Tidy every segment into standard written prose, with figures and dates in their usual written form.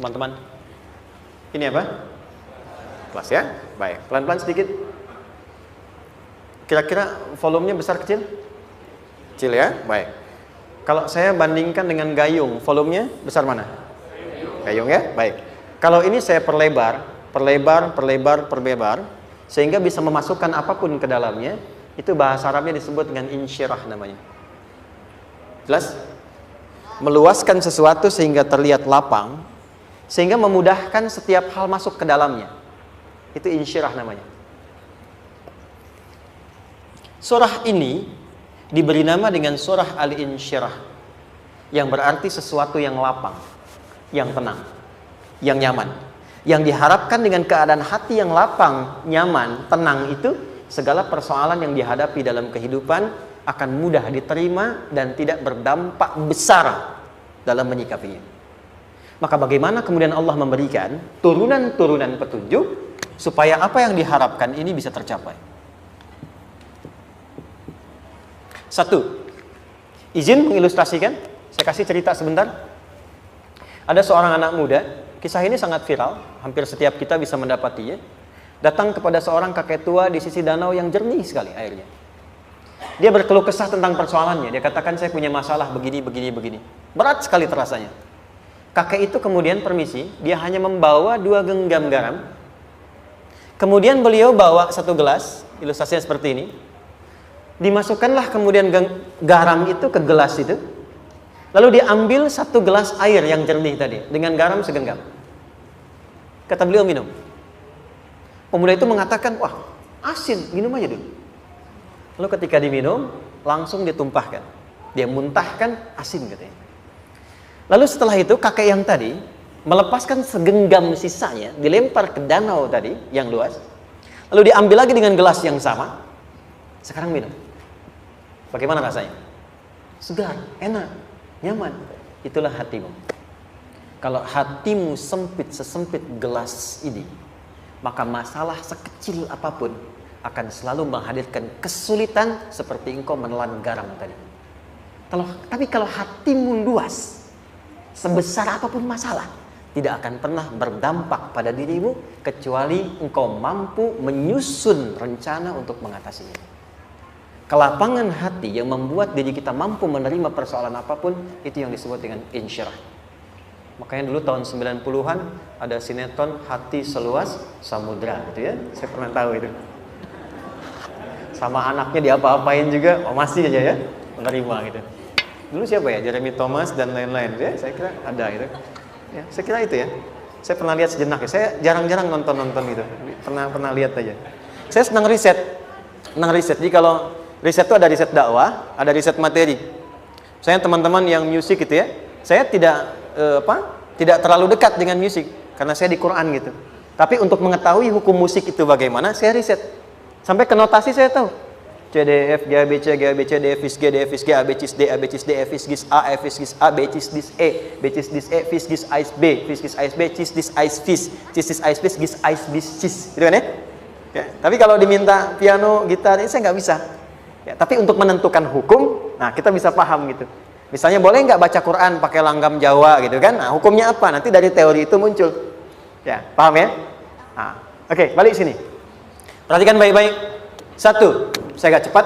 teman-teman? Ini apa? Kelas ya? Baik, pelan-pelan sedikit. Kira-kira volumenya besar kecil? Kecil ya? Baik. Kalau saya bandingkan dengan gayung, volumenya besar mana? Gayung ya? Baik. Kalau ini saya perlebar, sehingga bisa memasukkan apapun ke dalamnya, itu bahasa Arabnya disebut dengan insyirah namanya. Jelas? Meluaskan sesuatu sehingga terlihat lapang, sehingga memudahkan setiap hal masuk ke dalamnya. Itu insyirah namanya. Surah ini diberi nama dengan surah Al-Insyirah, yang berarti sesuatu yang lapang, yang tenang, yang nyaman. Yang diharapkan dengan keadaan hati yang lapang, nyaman, tenang itu, segala persoalan yang dihadapi dalam kehidupan akan mudah diterima dan tidak berdampak besar dalam menyikapinya. Maka bagaimana kemudian Allah memberikan turunan-turunan petunjuk supaya apa yang diharapkan ini bisa tercapai? Satu, izin mengilustrasikan. Saya kasih cerita sebentar. Ada seorang anak muda, kisah ini sangat viral, hampir setiap kita bisa mendapatinya. Datang kepada seorang kakek tua di sisi danau yang jernih sekali airnya. Dia berkeluh kesah tentang persoalannya. Dia katakan, saya punya masalah begini. Berat sekali terasanya. Kakek itu kemudian permisi, dia hanya membawa 2 genggam garam. Kemudian beliau bawa 1 gelas, ilustrasinya seperti ini. Dimasukkanlah kemudian garam itu ke gelas itu. Lalu diambil 1 gelas air yang jernih tadi, dengan garam segenggam. Kata beliau, minum. Pemuda itu mengatakan, wah asin, minum aja dulu. Lalu ketika diminum, langsung ditumpahkan. Dia muntahkan, asin katanya. Lalu setelah itu kakek yang tadi melepaskan segenggam sisanya, dilempar ke danau tadi yang luas. Lalu diambil lagi dengan gelas yang sama. Sekarang minum. Bagaimana rasanya? Segar, enak, nyaman. Itulah hatimu. Kalau hatimu sempit sesempit gelas ini, maka masalah sekecil apapun akan selalu menghadirkan kesulitan seperti engkau menelan garam tadi. Tapi kalau hatimu luas, sebesar apapun masalah, tidak akan pernah berdampak pada dirimu kecuali engkau mampu menyusun rencana untuk mengatasinya. Kelapangan hati yang membuat diri kita mampu menerima persoalan apapun, itu yang disebut dengan insyirah. Makanya dulu tahun 90-an ada sinetron Hati Seluas Samudra gitu ya. Saya pernah tahu itu. Sama anaknya diapa-apain juga, masih aja ya menerima gitu. Dulu siapa ya? Jeremy Thomas dan lain-lain ya. Saya kira ada itu. Ya, saya kira itu ya. Saya pernah lihat sejenak ya. Saya jarang-jarang nonton itu. Pernah lihat aja. Saya senang riset. Jadi kalau riset itu ada riset dakwah, ada riset materi. Saya teman-teman yang musik gitu ya. Saya tidak terlalu dekat dengan musik karena saya di Quran gitu. Tapi untuk mengetahui hukum musik itu bagaimana, saya riset. Sampai ke notasi saya tahu. C, D, F, G, A, B, C, G, A, B, C, D, F, G, D, F, G, A, B, C, D, A, B, C, D, F, G, A, F, G, A, B, C, D, E, B, C, D, E, F, G, A, B, F, G, A, B, C, D, A, F, G, A, B, G, A, B, C, gitu kan ya? Ya, tapi kalau diminta piano, gitar, ini saya nggak bisa. Ya, tapi untuk menentukan hukum, nah kita bisa paham gitu. Misalnya boleh nggak baca Quran pakai langgam Jawa gitu kan? Nah hukumnya apa? Nanti dari teori itu muncul. Ya, paham ya? Nah, oke, balik sini. Perhatikan baik-baik. 1, saya agak cepat.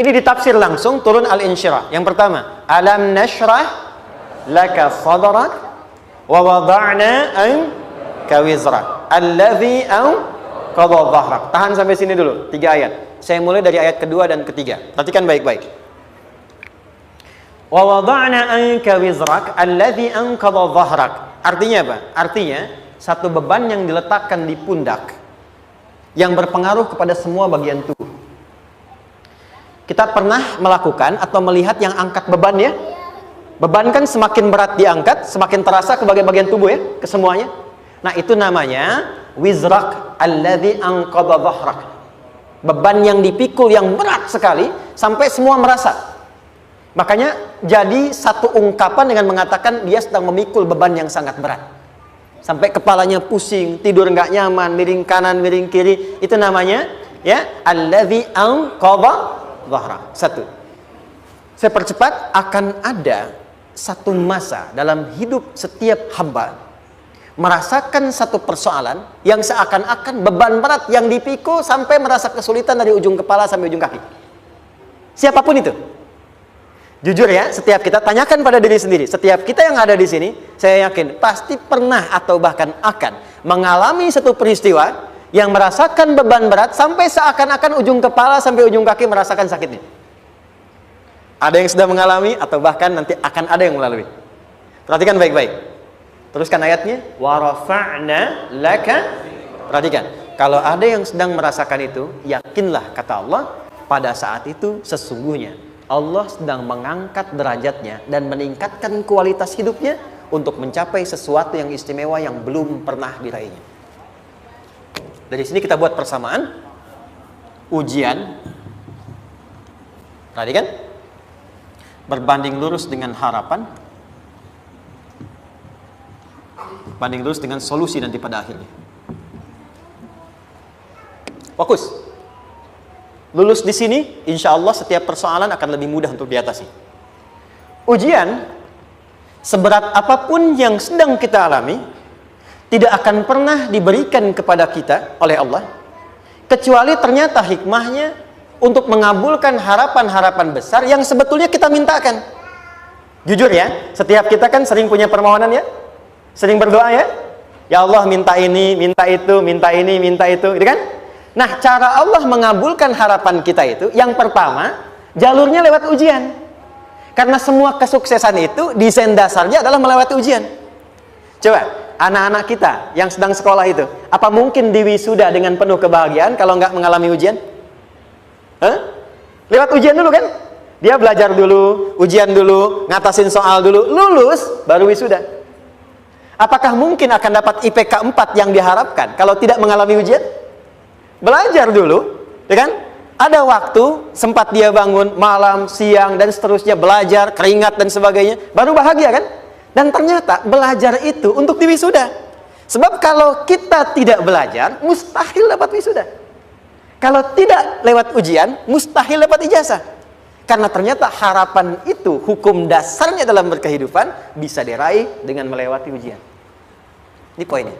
Ini ditafsir langsung turun Al-Insyirah. Yang pertama, alam nashrah laka sadrak wa wada'na anka wizrak alladhi anqadha dhahrak. Tahan sampai sini dulu, 3 ayat. Saya mulai dari ayat kedua dan ketiga. Perhatikan baik-baik. Wa wada'na anka wizrak alladhi anqadha dhahrak. Artinya apa? Artinya satu beban yang diletakkan di pundak yang berpengaruh kepada semua bagian tubuh. Kita pernah melakukan atau melihat yang angkat beban ya? Beban kan semakin berat diangkat, semakin terasa ke bagian-bagian tubuh ya, ke semuanya. Nah, itu namanya wizrak alladzi anqadha dhahrak. Beban yang dipikul yang berat sekali sampai semua merasa. Makanya jadi satu ungkapan dengan mengatakan dia sedang memikul beban yang sangat berat. Sampai kepalanya pusing, tidur nggak nyaman, miring kanan, miring kiri. Itu namanya ya alladzi anqadha dhahrak. 1. Saya percepat, akan ada satu masa dalam hidup setiap hamba merasakan satu persoalan yang seakan-akan beban berat yang dipikul sampai merasa kesulitan dari ujung kepala sampai ujung kaki. Siapapun itu. Jujur ya, setiap kita tanyakan pada diri sendiri. Setiap kita yang ada di sini, saya yakin pasti pernah atau bahkan akan mengalami satu peristiwa yang merasakan beban berat sampai seakan-akan ujung kepala sampai ujung kaki merasakan sakitnya. Ada yang sudah mengalami atau bahkan nanti akan ada yang melalui. Perhatikan baik-baik. Teruskan ayatnya. Wa rafa'na laka. Perhatikan. Kalau ada yang sedang merasakan itu, yakinlah kata Allah, pada saat itu sesungguhnya Allah sedang mengangkat derajatnya dan meningkatkan kualitas hidupnya untuk mencapai sesuatu yang istimewa yang belum pernah diraihnya. Dari sini kita buat persamaan. Ujian. Tadi kan? Berbanding lurus dengan harapan. Banding lurus dengan solusi nanti pada akhirnya. Fokus. Lulus di sini, insya Allah setiap persoalan akan lebih mudah untuk diatasi. Ujian, seberat apapun yang sedang kita alami, tidak akan pernah diberikan kepada kita oleh Allah, kecuali ternyata hikmahnya untuk mengabulkan harapan-harapan besar yang sebetulnya kita mintakan. Jujur ya, setiap kita kan sering punya permohonan ya, sering berdoa ya, ya Allah minta ini, minta itu, minta ini, minta itu, gitu kan? Nah, cara Allah mengabulkan harapan kita itu, yang pertama, jalurnya lewat ujian. Karena semua kesuksesan itu, desain dasarnya adalah melewati ujian. Coba, anak-anak kita yang sedang sekolah itu, apa mungkin di wisuda dengan penuh kebahagiaan kalau nggak mengalami ujian? Lewat ujian dulu kan? Dia belajar dulu, ujian dulu, ngatasin soal dulu, lulus, baru wisuda. Apakah mungkin akan dapat IPK 4 yang diharapkan kalau tidak mengalami ujian? Belajar dulu, ya kan? Ada waktu, sempat dia bangun malam, siang, dan seterusnya, belajar, keringat, dan sebagainya, baru bahagia kan? Dan ternyata belajar itu untuk di wisuda. Sebab kalau kita tidak belajar, mustahil dapat wisuda. Kalau tidak lewat ujian, mustahil dapat ijazah. Karena ternyata harapan itu, hukum dasarnya dalam berkehidupan, bisa diraih dengan melewati ujian. Ini poinnya.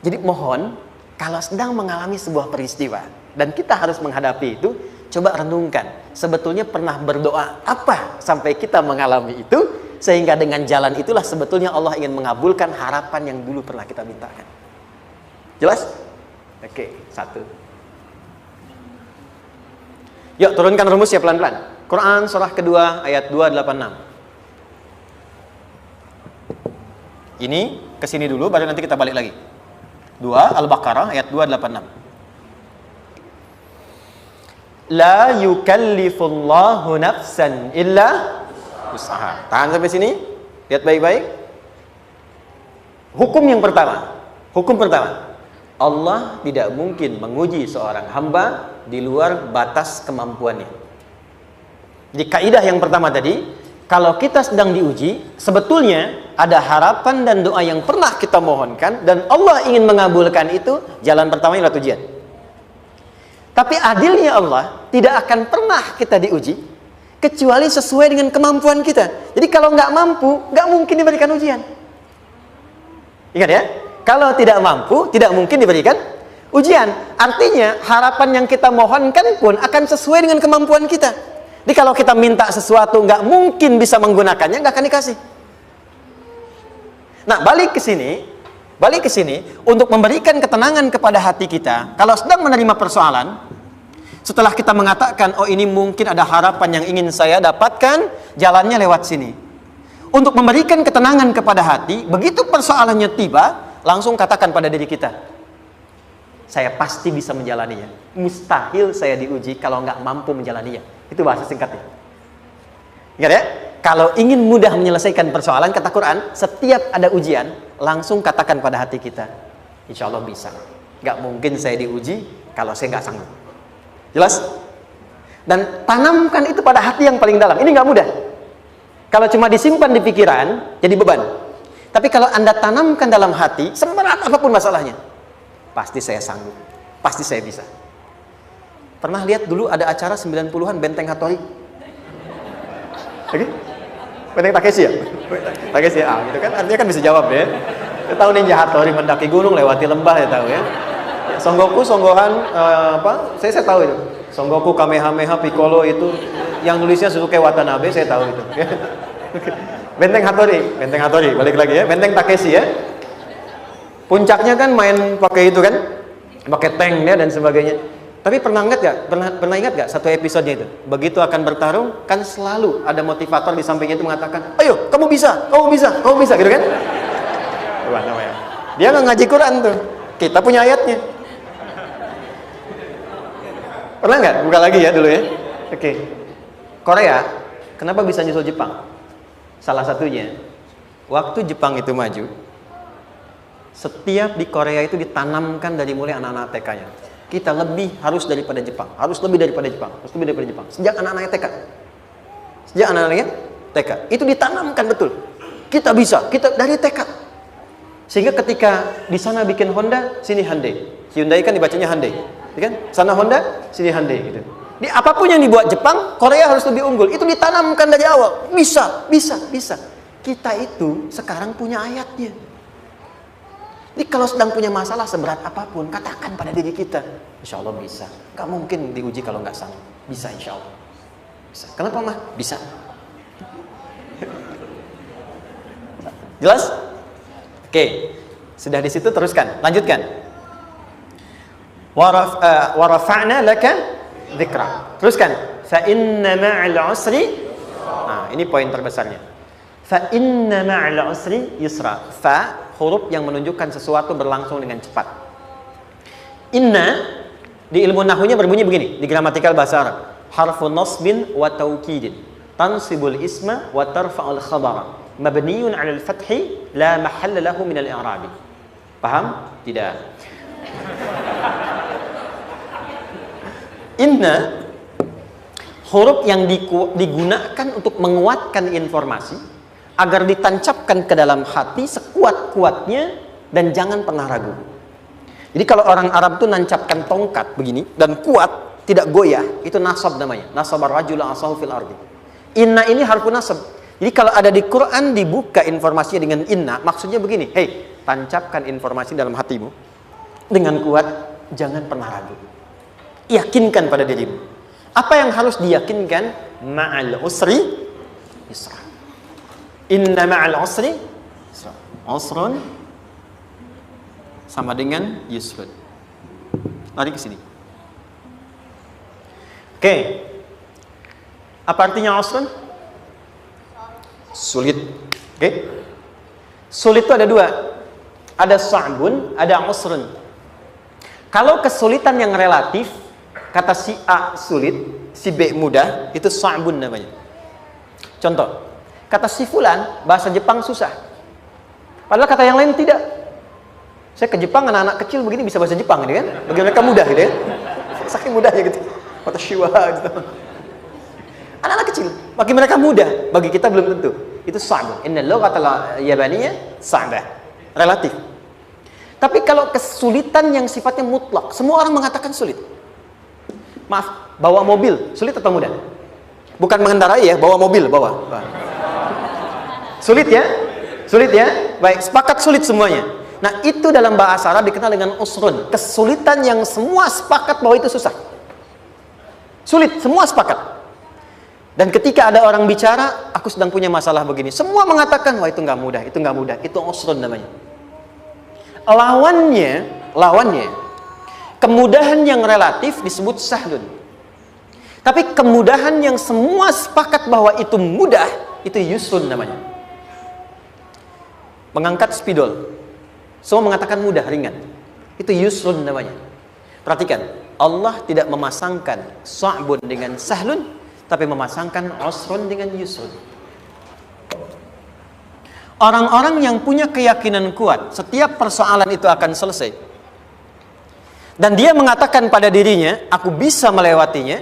Jadi mohon, kalau sedang mengalami sebuah peristiwa dan kita harus menghadapi itu, coba renungkan, sebetulnya pernah berdoa apa sampai kita mengalami itu, sehingga dengan jalan itulah sebetulnya Allah ingin mengabulkan harapan yang dulu pernah kita mintakan. Jelas? Oke, satu. Yuk turunkan rumusnya pelan-pelan. Quran surah kedua ayat 286. Ini kesini dulu, baru nanti kita balik lagi. 2 Al-Baqarah ayat 286. La yukallifullahu nafsan illa usaha. Tahan sampai sini. Lihat baik-baik. Hukum yang pertama. Hukum pertama. Allah tidak mungkin menguji seorang hamba di luar batas kemampuannya. Di kaidah yang pertama tadi, kalau kita sedang diuji, sebetulnya ada harapan dan doa yang pernah kita mohonkan dan Allah ingin mengabulkan itu, jalan pertamanya lewat ujian. Tapi adilnya Allah, tidak akan pernah kita diuji kecuali sesuai dengan kemampuan kita. Jadi kalau nggak mampu, nggak mungkin diberikan ujian. Ingat ya, kalau tidak mampu, tidak mungkin diberikan ujian. Artinya harapan yang kita mohonkan pun akan sesuai dengan kemampuan kita. Jadi kalau kita minta sesuatu nggak mungkin bisa menggunakannya, nggak akan dikasih. Nah, balik ke sini untuk memberikan ketenangan kepada hati kita. Kalau sedang menerima persoalan, setelah kita mengatakan, oh ini mungkin ada harapan yang ingin saya dapatkan, jalannya lewat sini. Untuk memberikan ketenangan kepada hati, begitu persoalannya tiba, langsung katakan pada diri kita, saya pasti bisa menjalaninya. Mustahil saya diuji kalau nggak mampu menjalaninya. Itu bahasa singkatnya. Ingat ya? Kalau ingin mudah menyelesaikan persoalan, kata Quran, setiap ada ujian, langsung katakan pada hati kita, insya Allah bisa. Nggak mungkin saya diuji kalau saya nggak sanggup. Jelas? Dan tanamkan itu pada hati yang paling dalam. Ini nggak mudah. Kalau cuma disimpan di pikiran, jadi beban. Tapi kalau Anda tanamkan dalam hati, seberat apapun masalahnya, pasti saya sanggup, pasti saya bisa. Pernah lihat dulu ada acara 90-an Benteng Hattori? Oke? Benteng Takeshi ya? Takeshi ya, gitu kan artinya kan bisa jawab ya. Dia tahu Ninja Hattori mendaki gunung lewati lembah ya tahu ya. Son Goku, Son Gohan, apa? Saya tahu itu. Son Goku, Kamehameha, Piccolo itu yang nulisnya Suzuki Watanabe, saya tahu itu. Benteng Hattori, balik lagi ya. Benteng Takeshi ya. Puncaknya kan main pakai itu kan, pakai tanknya dan sebagainya. Tapi pernah ingat gak satu episodenya itu? Begitu akan bertarung, kan selalu ada motivator di sampingnya itu mengatakan, ayo kamu bisa, gitu kan? Wah, namanya. Dia nggak ngaji Quran tuh, kita punya ayatnya. Pernah nggak? Buka lagi ya dulu ya. Oke. Korea, kenapa bisa nyusul Jepang? Salah satunya, waktu Jepang itu maju, setiap di Korea itu ditanamkan dari mulai anak-anak TK-nya. Kita harus lebih daripada Jepang. Sejak anak-anaknya TK. Itu ditanamkan betul. Kita bisa, kita dari TK. Sehingga ketika di sana bikin Honda, sini Hyundai. Hyundai kan dibacanya Hyundai, kan? Sana Honda, sini Hyundai gitu. Di apapun yang dibuat Jepang, Korea harus lebih unggul. Itu ditanamkan dari awal. Bisa. Kita itu sekarang punya ayatnya. Jadi kalau sedang punya masalah seberat apapun, katakan pada diri kita, insya Allah bisa. Gak mungkin diuji kalau nggak sanggup. Bisa insya Allah. Bisa. Kenapa mah? Bisa. Jelas? Oke, sudah di situ teruskan, lanjutkan. Warafa'na laka dzikra. Teruskan. Fa inna ma'al usri. Nah, ini poin terbesarnya. Fa inna ma'al usri yusra. Fa huruf yang menunjukkan sesuatu berlangsung dengan cepat. Inna di ilmu nahwunya berbunyi begini, di gramatikal bahasa Arab. Harfu nasbin wa taukidin. Tansibul isma wa tarfa'ul khabara. Mabniyun 'alal fathi la mahalla lahu min al-i'rab. Paham? Tidak. Inna huruf yang digunakan untuk menguatkan informasi agar ditancapkan ke dalam hati sekuat-kuatnya dan jangan pernah ragu. Jadi kalau orang Arab itu nancapkan tongkat begini dan kuat, tidak goyah, itu nasab namanya. Nasabar rajul asahu fil ardi. Inna ini harfu nasab. Jadi kalau ada di Quran dibuka informasinya dengan inna, maksudnya begini, hei, tancapkan informasi dalam hatimu dengan kuat, jangan pernah ragu. Yakinkan pada dirimu. Apa yang harus diyakinkan? Ma'al usri yusra. Inna ma'al usri yusra. Usrun sama dengan yusrun. Lari ke sini. Oke. Apa artinya usrun? Sulit. Oke. Sulit itu ada dua. Ada sa'bun, ada usrun. Kalau kesulitan yang relatif, kata si A sulit, si B mudah, itu sa'bun namanya. Contoh, kata si fulan, bahasa Jepang susah. Padahal kata yang lain tidak. Saya ke Jepang, anak-anak kecil begini bisa bahasa Jepang, gitu kan? Bagi mereka mudah, gitu ya. Saking mudahnya gitu. Kata shiwa, gitu. Anak-anak kecil, bagi mereka mudah, bagi kita belum tentu. Itu sa'bun. Inna lughatal yabaniyah sa'bah. Relatif. Tapi kalau kesulitan yang sifatnya mutlak, semua orang mengatakan sulit. Maaf, bawa mobil, sulit atau mudah? Bukan mengendarai ya, bawa mobil, bawa. Sulit ya? Sulit ya? Baik, sepakat sulit semuanya. Nah, itu dalam bahasa Arab dikenal dengan usrun. Kesulitan yang semua sepakat bahwa itu susah. Sulit, semua sepakat. Dan ketika ada orang bicara, aku sedang punya masalah begini. Semua mengatakan, wah itu nggak mudah, itu nggak mudah. Itu usrun namanya. Lawannya, kemudahan yang relatif disebut sahlun. Tapi kemudahan yang semua sepakat bahwa itu mudah, itu yusrun namanya. Mengangkat spidol, semua mengatakan mudah, ringan. Itu yusrun namanya. Perhatikan, Allah tidak memasangkan sa'bun dengan sahlun, tapi memasangkan usrun dengan yusrun. Orang-orang yang punya keyakinan kuat, setiap persoalan itu akan selesai. Dan dia mengatakan pada dirinya, aku bisa melewatinya.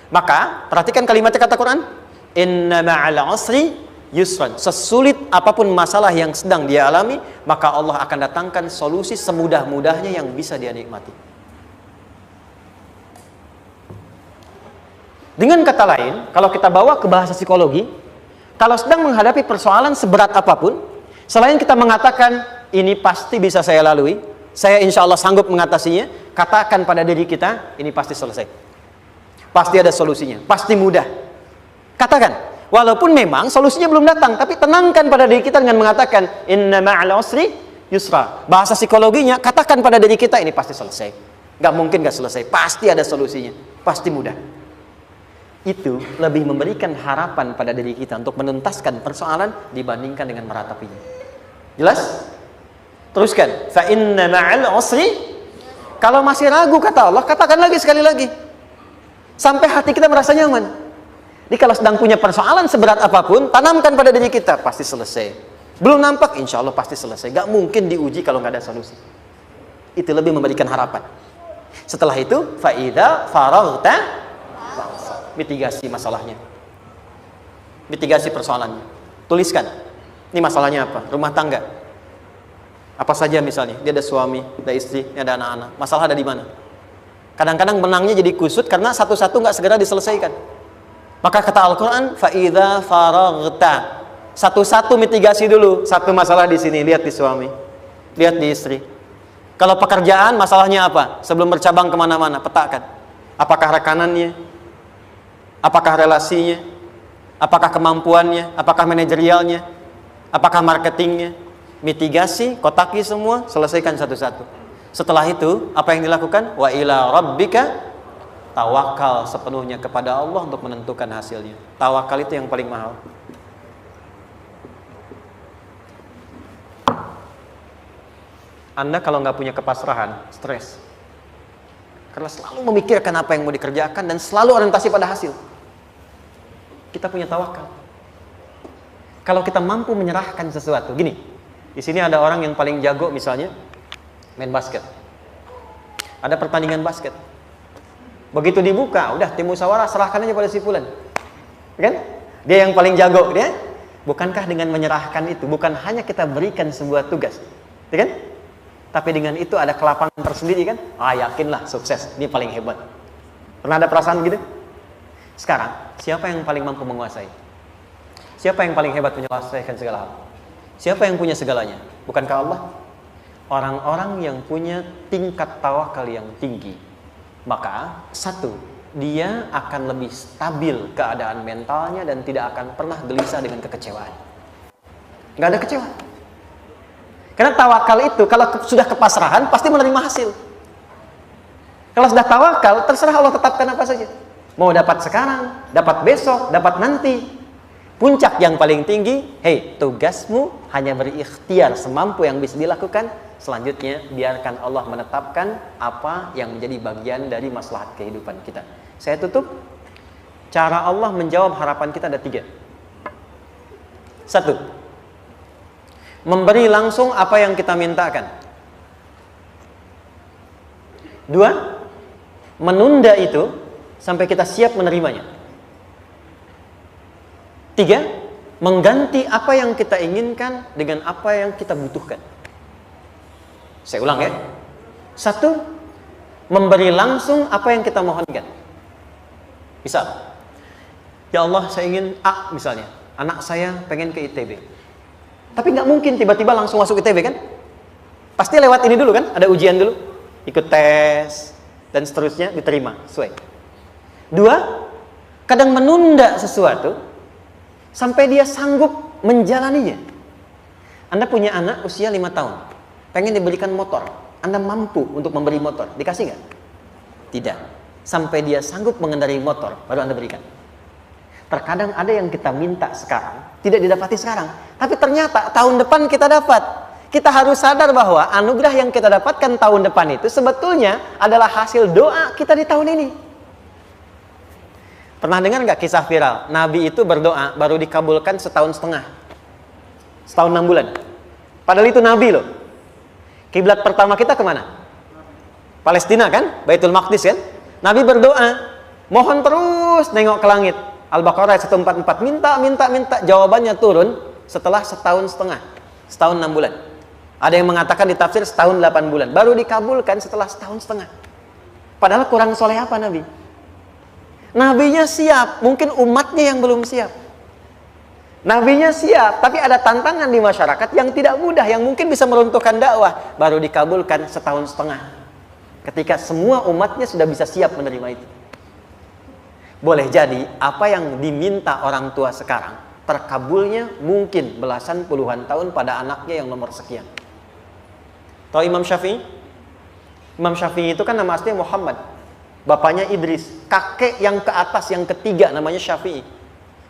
Maka, perhatikan kalimatnya kata Quran. Inna ma'al usri yusran. Sesulit apapun masalah yang sedang dia alami, maka Allah akan datangkan solusi semudah-mudahnya yang bisa dia nikmati. Dengan kata lain, kalau kita bawa ke bahasa psikologi, Kalau sedang menghadapi persoalan seberat apapun, selain kita mengatakan, ini pasti bisa saya lalui, saya insya Allah sanggup mengatasinya, katakan pada diri kita, ini pasti selesai. Pasti ada solusinya, pasti mudah. Katakan, walaupun memang solusinya belum datang, tapi tenangkan pada diri kita dengan mengatakan, inna ma'al usri yusra. Bahasa psikologinya, katakan pada diri kita, ini pasti selesai. Gak mungkin gak selesai, pasti ada solusinya, pasti mudah. Itu lebih memberikan harapan pada diri kita untuk menuntaskan persoalan dibandingkan dengan meratapinya. Jelas? Teruskan. Fa inna ma'al usri. Kalau masih ragu kata Allah, katakan lagi sekali lagi. Sampai hati kita merasa nyaman. Jadi kalau sedang punya persoalan seberat apapun, tanamkan pada diri kita, pasti selesai. Belum nampak, insya Allah pasti selesai. Gak mungkin diuji kalau gak ada solusi. Itu lebih memberikan harapan. Setelah itu, fa idza faraghta, mitigasi masalahnya, mitigasi persoalannya, tuliskan ini masalahnya apa, rumah tangga apa saja, misalnya dia ada suami, ada istri, ada anak-anak, masalah ada di mana. Kadang-kadang benangnya jadi kusut karena satu-satu nggak segera diselesaikan. Maka kata Al-Quran, fa idza faraghta, satu-satu mitigasi dulu. Satu masalah di sini, lihat di suami, lihat di istri. Kalau pekerjaan, masalahnya apa, sebelum bercabang kemana-mana, petakan. Apakah rekanannya, apakah relasinya, apakah kemampuannya, apakah manajerialnya, apakah marketingnya. Mitigasi, kotaki semua, selesaikan satu-satu. Setelah itu, apa yang dilakukan? Wa ila rabbika, tawakal sepenuhnya kepada Allah untuk menentukan hasilnya. Tawakal itu yang paling mahal. Anda kalau nggak punya kepasrahan, stres. Karena selalu memikirkan apa yang mau dikerjakan dan selalu orientasi pada hasil. Kita punya tawakal. Kalau kita mampu menyerahkan sesuatu, gini, di sini ada orang yang paling jago misalnya main basket. Ada pertandingan basket. Begitu dibuka, udah tim musyawarah serahkan aja pada si fulan. Kan? Dia yang paling jago, dia. Bukankah dengan menyerahkan itu bukan hanya kita berikan sebuah tugas, ya kan? Tapi dengan itu ada kelapangan tersendiri kan? Yakinlah sukses, ini paling hebat. Pernah ada perasaan gitu? Sekarang, siapa yang paling mampu menguasai? Siapa yang paling hebat menyelesaikan segala hal? Siapa yang punya segalanya? Bukankah Allah? Orang-orang yang punya tingkat tawakal yang tinggi. Maka, satu, dia akan lebih stabil keadaan mentalnya dan tidak akan pernah gelisah dengan kekecewaan. Gak ada kecewa. Karena tawakal itu, kalau sudah kepasrahan, pasti menerima hasil. Kalau sudah tawakal, terserah Allah tetapkan apa saja. Mau dapat sekarang, dapat besok, dapat nanti. Puncak yang paling tinggi, tugasmu hanya berikhtiar semampu yang bisa dilakukan. Selanjutnya, biarkan Allah menetapkan apa yang menjadi bagian dari maslahat kehidupan kita. Saya tutup. Cara Allah menjawab harapan kita ada 3. 1. Memberi langsung apa yang kita mintakan. 2. Menunda itu sampai kita siap menerimanya. 3. Mengganti apa yang kita inginkan dengan apa yang kita butuhkan. Saya ulang ya. 1. Memberi langsung apa yang kita mohonkan. Misal, ya Allah saya ingin A misalnya, anak saya pengen ke ITB. Tapi nggak mungkin tiba-tiba langsung masuk ITB kan? Pasti lewat ini dulu kan? Ada ujian dulu, ikut tes, dan seterusnya diterima, sesuai. 2, kadang menunda sesuatu sampai dia sanggup menjalaninya. Anda punya anak usia 5 tahun, pengen diberikan motor. Anda mampu untuk memberi motor, dikasih nggak? Tidak. Sampai dia sanggup mengendarai motor, baru Anda berikan. Terkadang ada yang kita minta sekarang, tidak didapati sekarang. Tapi ternyata tahun depan kita dapat. Kita harus sadar bahwa anugerah yang kita dapatkan tahun depan itu sebetulnya adalah hasil doa kita di tahun ini. Pernah dengar nggak kisah viral? Nabi itu berdoa, baru dikabulkan setahun setengah. Setahun 6 bulan. Padahal itu Nabi loh. Kiblat pertama kita kemana? Palestina kan? Baitul Maqdis kan? Nabi berdoa, mohon terus nengok ke langit. Al-Baqarah 144, minta, jawabannya turun setelah setahun setengah, setahun 6 bulan. Ada yang mengatakan di tafsir setahun 8 bulan, baru dikabulkan setelah setahun setengah. Padahal kurang soleh apa Nabi? Nabinya siap, mungkin umatnya yang belum siap. Nabinya siap, tapi ada tantangan di masyarakat yang tidak mudah, yang mungkin bisa meruntuhkan dakwah. Baru dikabulkan 1,5 tahun. Ketika semua umatnya sudah bisa siap menerima itu. Boleh jadi, apa yang diminta orang tua sekarang, terkabulnya mungkin belasan puluhan tahun pada anaknya yang nomor sekian. Tahu Imam Syafi'i? Imam Syafi'i itu kan nama aslinya Muhammad. Bapaknya Idris. Kakek yang ke atas, yang ketiga namanya Syafi'i.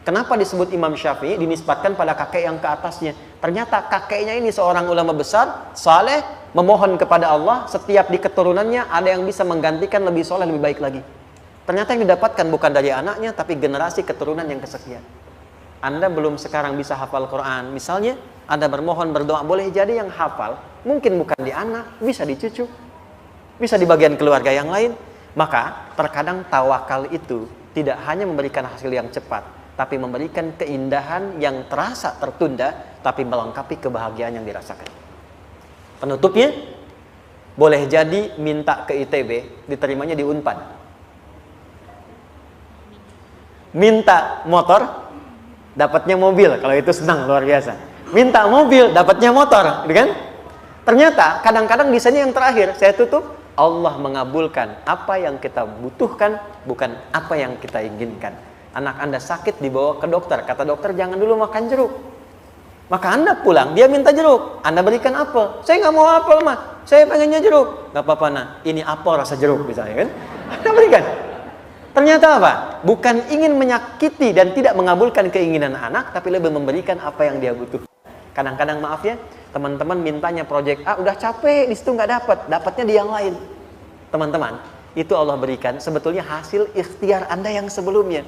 Kenapa disebut Imam Syafi'i? Dinisbatkan pada kakek yang ke atasnya. Ternyata kakeknya ini seorang ulama besar, saleh, memohon kepada Allah. Setiap di keturunannya ada yang bisa menggantikan lebih soleh, lebih baik lagi. Ternyata yang didapatkan bukan dari anaknya, tapi generasi keturunan yang kesekian. Anda belum sekarang bisa hafal Quran. Misalnya, Anda bermohon, berdoa, boleh jadi yang hafal, mungkin bukan di anak, bisa di cucu, bisa di bagian keluarga yang lain. Maka, terkadang tawakal itu tidak hanya memberikan hasil yang cepat, tapi memberikan keindahan yang terasa tertunda, tapi melengkapi kebahagiaan yang dirasakan. Penutupnya, boleh jadi minta ke ITB, diterimanya di Unpad. Minta motor, dapatnya mobil, kalau itu senang, luar biasa. Minta mobil, dapatnya motor, gitu kan? Ternyata, kadang-kadang desainnya yang terakhir, saya tutup, Allah mengabulkan apa yang kita butuhkan, bukan apa yang kita inginkan. Anak Anda sakit, dibawa ke dokter. Kata dokter, jangan dulu makan jeruk. Maka Anda pulang, dia minta jeruk. Anda berikan apel. Saya nggak mau apel, mah. Saya pengennya jeruk. Nggak apa-apa, nah. Ini apel rasa jeruk, misalnya kan. Anda berikan. Ternyata apa? Bukan ingin menyakiti dan tidak mengabulkan keinginan anak, tapi lebih memberikan apa yang dia butuh. Kadang-kadang maaf ya, teman-teman mintanya proyek A, udah capek, di situ nggak dapat. Dapatnya di yang lain. Teman-teman, itu Allah berikan sebetulnya hasil ikhtiar Anda yang sebelumnya.